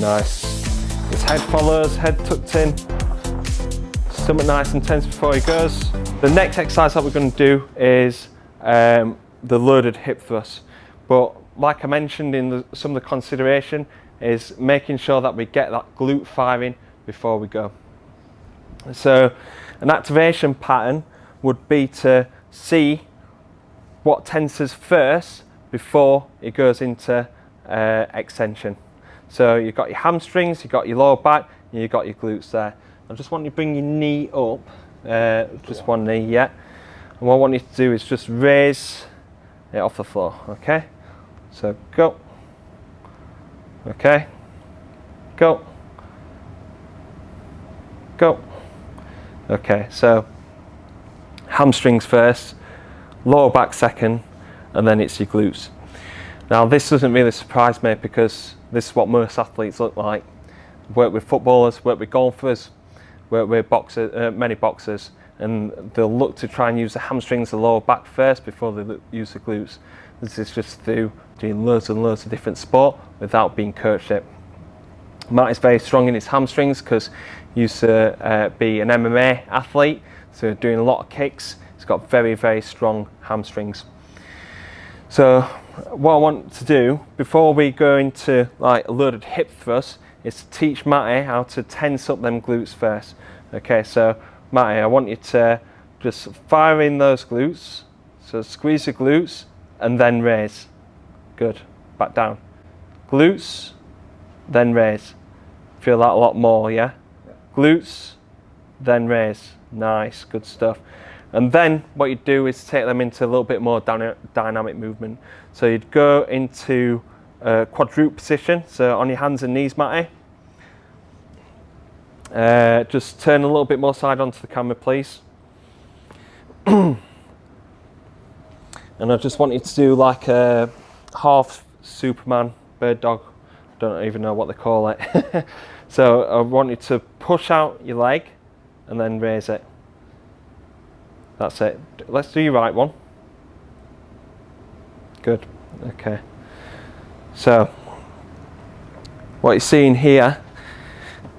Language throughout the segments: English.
Nice. His head follows, head tucked in. Stomach nice and tense before he goes. The next exercise that we're going to do is the loaded hip thrust. But like I mentioned in some of the consideration is making sure that we get that glute firing before we go. So an activation pattern would be to see what tenses first before it goes into extension. So you've got your hamstrings, you've got your lower back, and you've got your glutes there. I just want you to bring your knee up, just one knee, yeah. And what I want you to do is just raise it off the floor, okay? So go, okay, go, go. Okay, so hamstrings first, lower back second, and then it's your glutes. Now this doesn't really surprise me because this is what most athletes look like. Work with footballers, work with golfers, work with boxers, many boxers, and they'll look to try and use the hamstrings, the lower back first before they use the glutes. This is just through doing loads and loads of different sport without being coached it. Matt is very strong in his hamstrings because he used to be an MMA athlete, so doing a lot of kicks. He's got very, very strong hamstrings. So what I want to do before we go into like a loaded hip thrust is to teach Matty how to tense up them glutes first. Okay, so Matty, I want you to just fire in those glutes. So squeeze the glutes and then raise. Good. Back down. Glutes, then raise. Feel that a lot more, yeah? Glutes, then raise. Nice, good stuff. And then what you do is take them into a little bit more dynamic movement. So you'd go into quadruped position, so on your hands and knees, Matty. Just turn a little bit more side onto the camera, please. And I just want you to do like a half Superman, bird dog, don't even know what they call it. So I want you to push out your leg and then raise it. That's it. Let's do your right one. Good. Okay. So what you're seeing here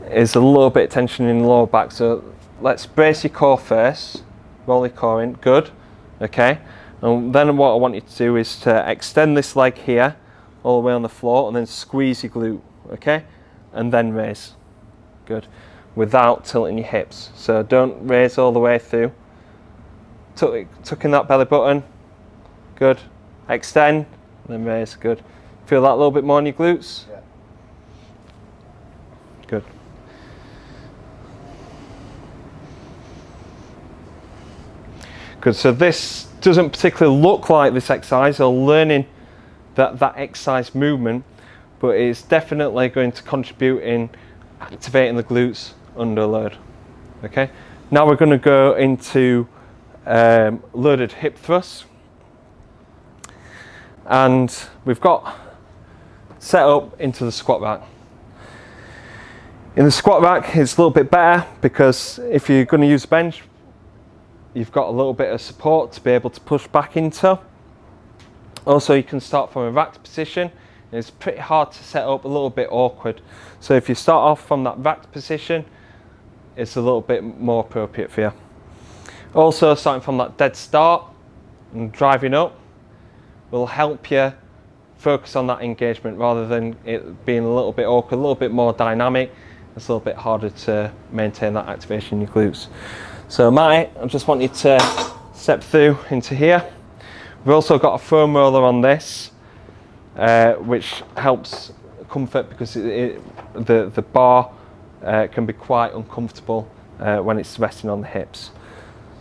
is a little bit of tension in the lower back. So let's brace your core first. Roll your core in. Good. Okay. And then what I want you to do is to extend this leg here all the way on the floor and then squeeze your glute. Okay. And then raise. Good. Without tilting your hips. So don't raise all the way through. Tuck in that belly button. Good. Extend, then raise. Good. Feel that a little bit more in your glutes? Yeah. Good. Good. So this doesn't particularly look like this exercise or learning that exercise movement, but it's definitely going to contribute in activating the glutes under load. Okay. Now we're going to go into loaded hip thrusts, and we've got set up into the squat rack. In the squat rack it's a little bit better because if you're going to use a bench, you've got a little bit of support to be able to push back into. Also you can start from a racked position. It's pretty hard to set up, a little bit awkward. So if you start off from that racked position, it's a little bit more appropriate for you. Also, starting from that dead start and driving up will help you focus on that engagement rather than it being a little bit awkward, a little bit more dynamic. It's a little bit harder to maintain that activation in your glutes. So Matty, I just want you to step through into here. We've also got a foam roller on this, which helps comfort because the bar can be quite uncomfortable when it's resting on the hips.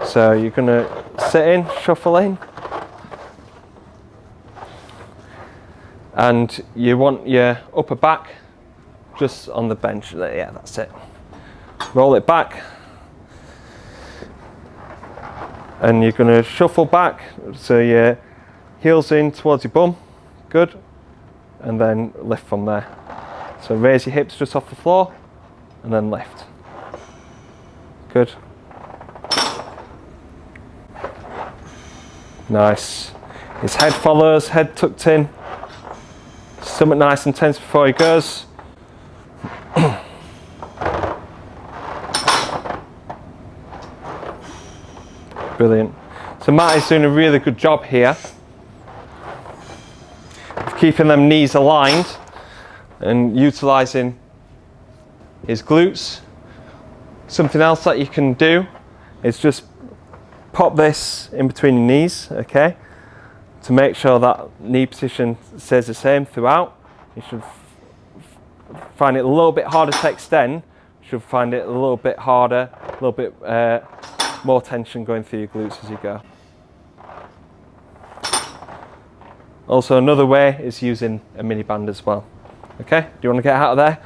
So you're going to sit in, shuffle in, and you want your upper back just on the bench. Yeah, that's it. Roll it back, and you're going to shuffle back so your heels in towards your bum. Good. And then lift from there. So raise your hips just off the floor and then lift. Good. Nice. His head follows, head tucked in. Stomach nice and tense before he goes. Brilliant. So Matt is doing a really good job here of keeping them knees aligned and utilising his glutes. Something else that you can do is just pop this in between your knees, okay, to make sure that knee position stays the same throughout. You should find it a little bit harder to extend. You should find it a little bit harder, a little bit more tension going through your glutes as you go. Also, another way is using a mini band as well. Okay, do you want to get out of there?